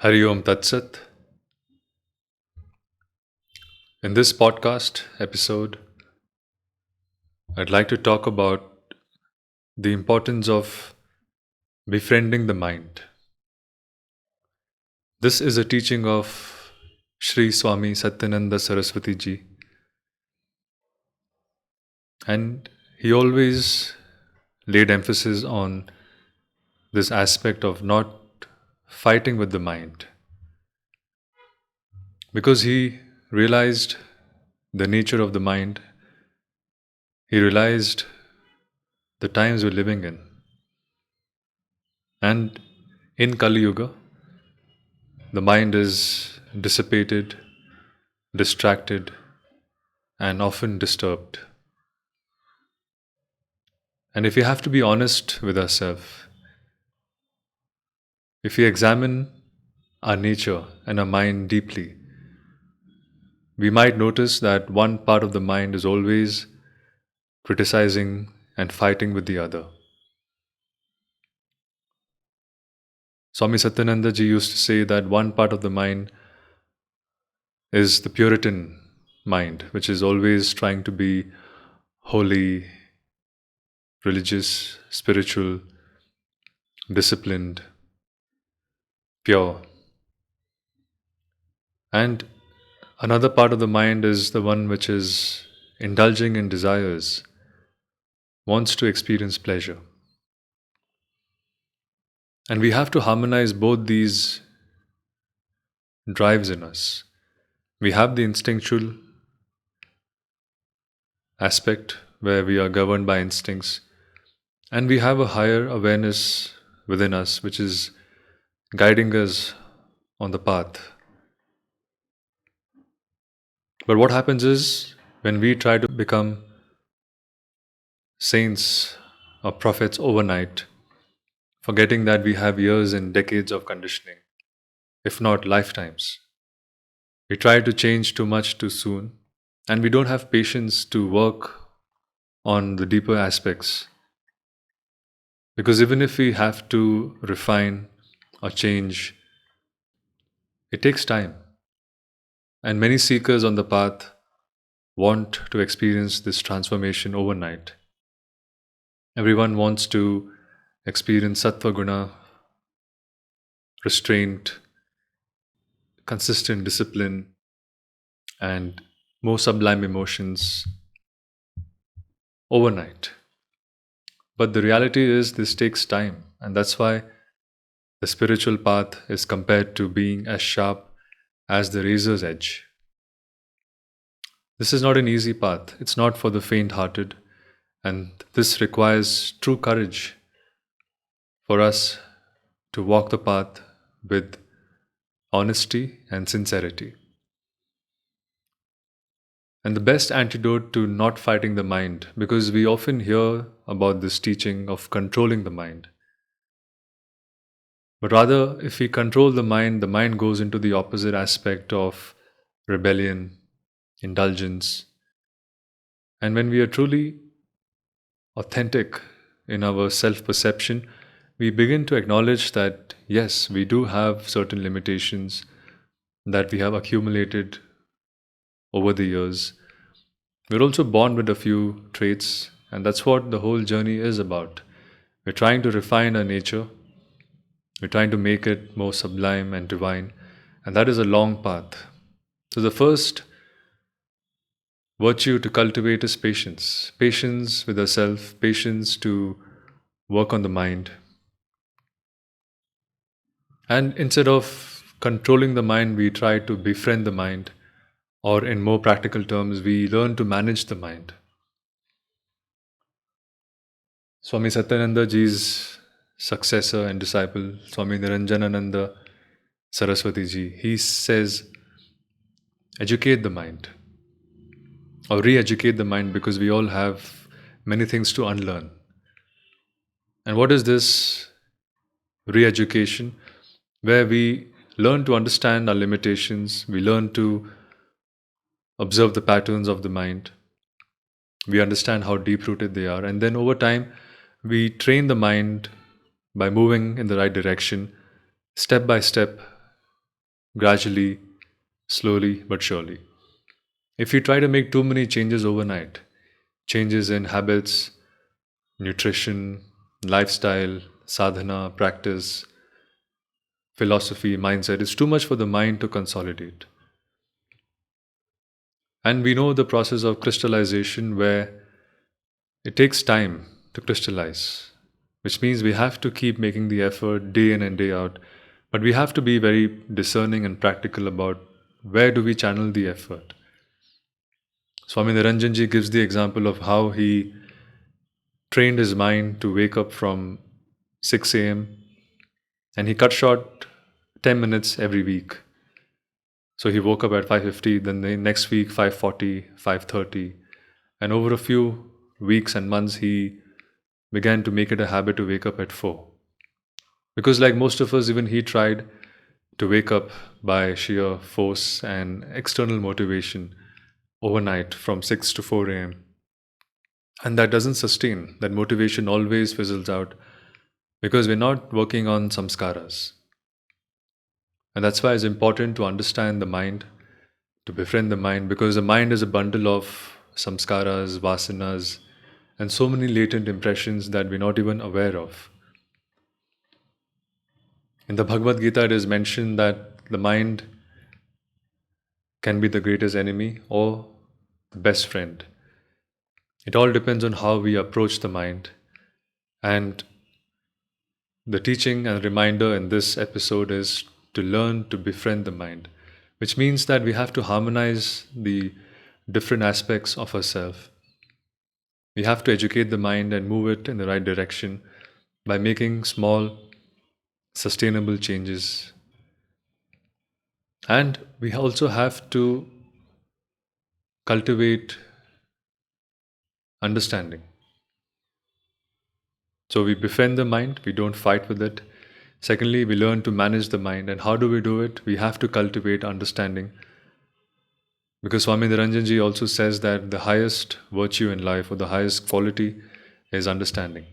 Hari Om Tat Sat. In this podcast episode, I'd like to talk about the importance of befriending the mind. This is a teaching of Sri Swami Satyananda Saraswati ji, and he always laid emphasis on this aspect of not fighting with the mind because he realized the nature of the mind, he realized the times we're living in. And in Kali Yuga, the mind is dissipated, distracted, and often disturbed. And if we have to be honest with ourselves, if we examine our nature and our mind deeply, we might notice that one part of the mind is always criticizing and fighting with the other. Swami Satyananda ji used to say that one part of the mind is the Puritan mind, which is always trying to be holy, religious, spiritual, disciplined, pure. And another part of the mind is the one which is indulging in desires, wants to experience pleasure. And we have to harmonize both these drives in us. We have the instinctual aspect where we are governed by instincts, and we have a higher awareness within us which is guiding us on the path. But what happens is when we try to become saints or prophets overnight, forgetting that we have years and decades of conditioning, if not lifetimes. We try to change too much too soon, and we don't have patience to work on the deeper aspects. Because even if we have to refine or change, it takes time. And many seekers on the path want to experience this transformation overnight. Everyone wants to experience sattva guna, restraint, consistent discipline, and more sublime emotions overnight. But the reality is, this takes time, and that's why the spiritual path is compared to being as sharp as the razor's edge. This is not an easy path, it's not for the faint hearted, and this requires true courage for us to walk the path with honesty and sincerity. And the best antidote to not fighting the mind, because we often hear about this teaching of controlling the mind. But rather, if we control the mind goes into the opposite aspect of rebellion, indulgence. And when we are truly authentic in our self perception, we begin to acknowledge that yes, we do have certain limitations that we have accumulated over the years. We're also born with a few traits, and that's what the whole journey is about. We're trying to refine our nature, we're trying to make it more sublime and divine, and that is a long path. So, the first virtue to cultivate is patience. Patience with ourselves, patience to work on the mind. And instead of controlling the mind, we try to befriend the mind, or in more practical terms, we learn to manage the mind. Swami Satyananda ji's successor and disciple, Swami Niranjanananda Saraswati ji, he says, educate the mind, or re educate the mind, because we all have many things to unlearn. And what is this re education? Where we learn to understand our limitations, we learn to observe the patterns of the mind, we understand how deep rooted they are, and then over time, we train the mind by moving in the right direction, step by step, gradually, slowly but surely. If you try to make too many changes overnight, changes in habits, nutrition, lifestyle, sadhana, practice, philosophy, mindset, it's too much for the mind to consolidate. And we know the process of crystallization where it takes time to crystallize, which means we have to keep making the effort day in and day out. But we have to be very discerning and practical about where do we channel the effort. Swami Niranjanji gives the example of how he trained his mind to wake up from 6 a.m. and he cut short 10 minutes every week. So he woke up at 5:50, then the next week 5:40, 5:30, and over a few weeks and months he began to make it a habit to wake up at 4. Because like most of us, even he tried to wake up by sheer force and external motivation overnight from 6 to 4 a.m. And that doesn't sustain. That motivation always fizzles out because we're not working on samskaras. And that's why it's important to understand the mind, to befriend the mind, because the mind is a bundle of samskaras, vasanas, and so many latent impressions that we're not even aware of. In the Bhagavad Gita, it is mentioned that the mind can be the greatest enemy or the best friend. It all depends on how we approach the mind. And the teaching and reminder in this episode is to learn to befriend the mind, which means that we have to harmonize the different aspects of ourselves. We have to educate the mind and move it in the right direction by making small, sustainable changes. And we also have to cultivate understanding. So we befriend the mind, we don't fight with it. Secondly, we learn to manage the mind. And how do we do it? We have to cultivate understanding. Because Swami Niranjanji also says that the highest virtue in life or the highest quality is understanding.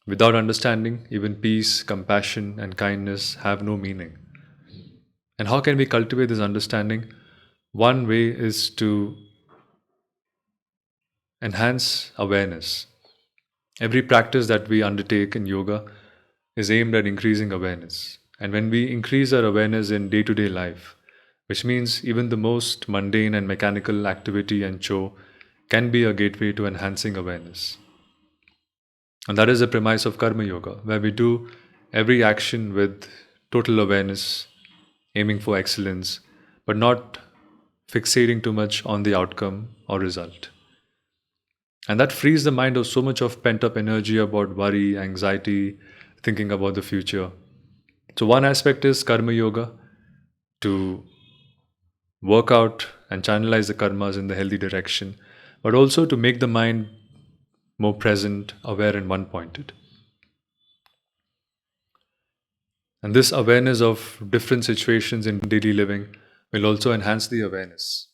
Without understanding, even peace, compassion, and kindness have no meaning. And how can we cultivate this understanding? One way is to enhance awareness. Every practice that we undertake in yoga is aimed at increasing awareness. And when we increase our awareness in day to day life, which means even the most mundane and mechanical activity and chore can be a gateway to enhancing awareness. And that is the premise of Karma Yoga, where we do every action with total awareness, aiming for excellence, but not fixating too much on the outcome or result. And that frees the mind of so much of pent up energy about worry, anxiety, thinking about the future. So, one aspect is Karma Yoga to work out and channelize the karmas in the healthy direction, but also to make the mind more present, aware, and one pointed. And this awareness of different situations in daily living will also enhance the awareness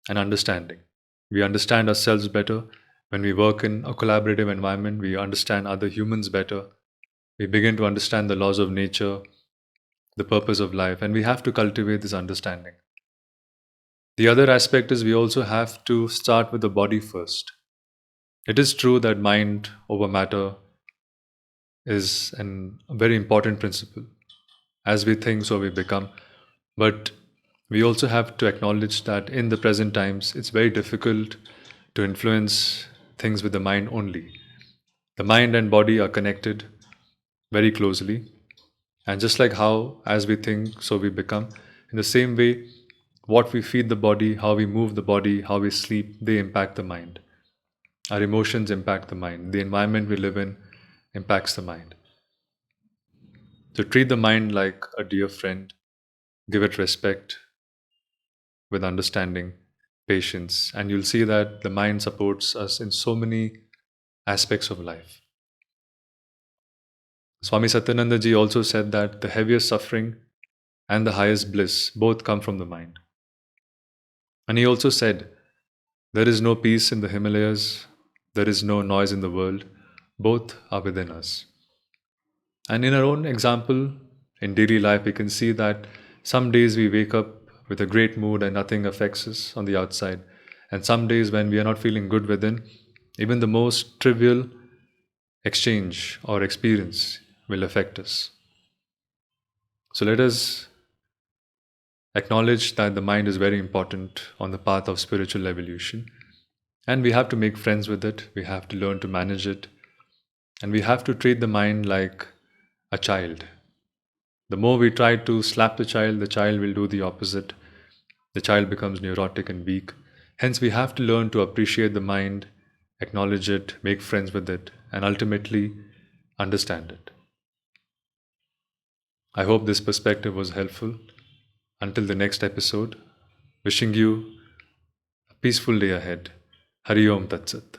and understanding. We understand ourselves better when we work in a collaborative environment, we understand other humans better. We begin to understand the laws of nature, the purpose of life, and we have to cultivate this understanding. The other aspect is we also have to start with the body first. It is true that mind over matter is a very important principle. As we think, so we become. But we also have to acknowledge that in the present times, it's very difficult to influence things with the mind only. The mind and body are connected very closely. And just like how, as we think, so we become, in the same way, what we feed the body, how we move the body, how we sleep, they impact the mind. Our emotions impact the mind. The environment we live in impacts the mind. So treat the mind like a dear friend, give it respect with understanding, patience, and you'll see that the mind supports us in so many aspects of life. Swami Satyananda ji also said that the heaviest suffering and the highest bliss both come from the mind. And he also said, there is no peace in the Himalayas, there is no noise in the world, both are within us. And in our own example, in daily life, we can see that Some days we wake up with a great mood and nothing affects us on the outside. And some days when we are not feeling good within, even the most trivial exchange or experience will affect us. So let us acknowledge that the mind is very important on the path of spiritual evolution. And we have to make friends with it, we have to learn to manage it, and we have to treat the mind like a child. The more we try to slap the child will do the opposite. The child becomes neurotic and weak. Hence, we have to learn to appreciate the mind, acknowledge it, make friends with it, and ultimately understand it. I hope this perspective was helpful. Until the next episode, wishing you a peaceful day ahead. Hari Om Tat Sat.